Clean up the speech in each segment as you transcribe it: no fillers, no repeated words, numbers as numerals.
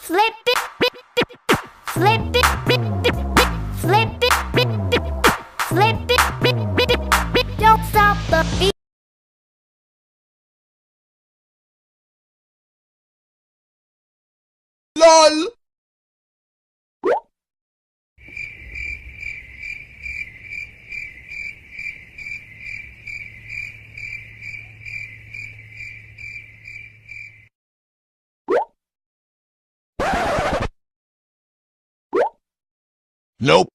Flip it, flip it, flip it, flip it, don't stop the beat. LOL. Nope.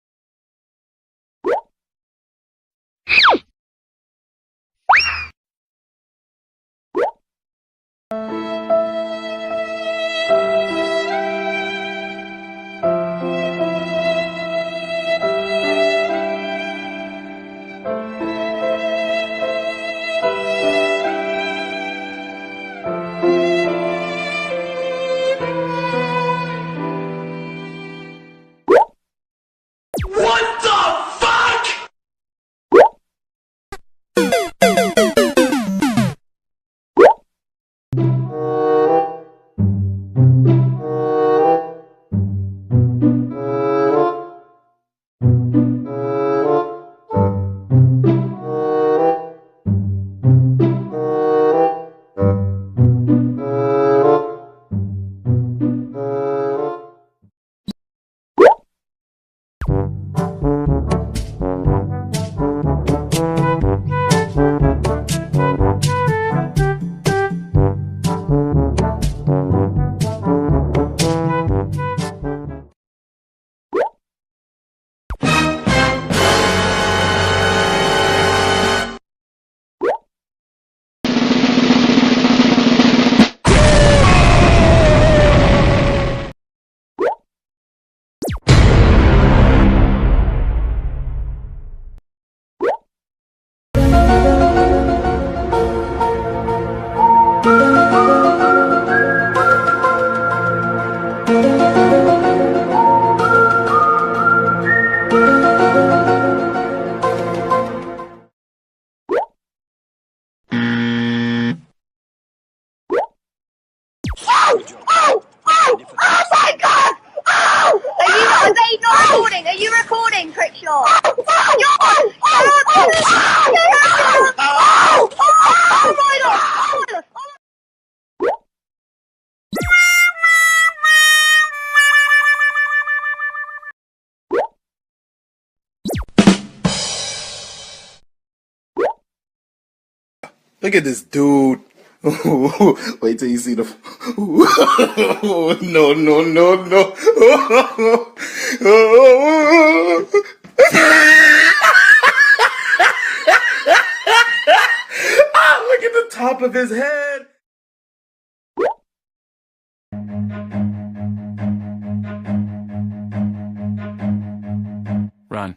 What the fuck? Oh my god! Oh! Are they not recording? Are you recording, Crickshaw? Look at this dude. Wait till you see the. No, no, no, no. Look at the top of his head. Run.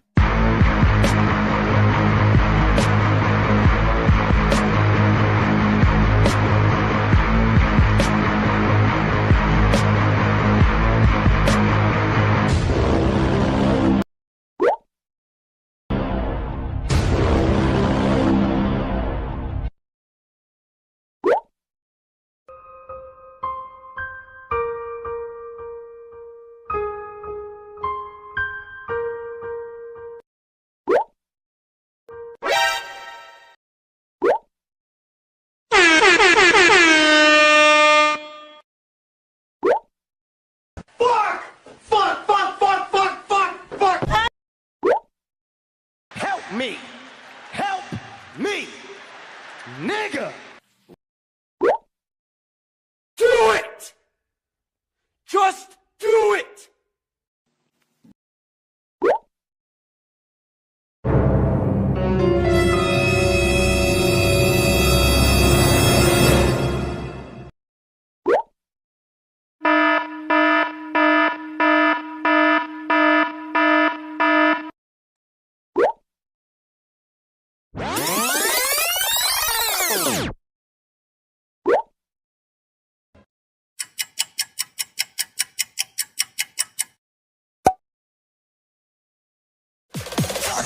Me. Help me. Nigga. Do it. Just do it.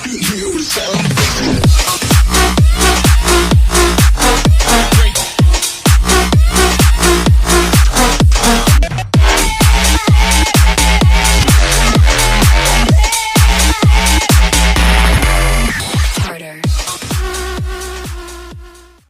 You sound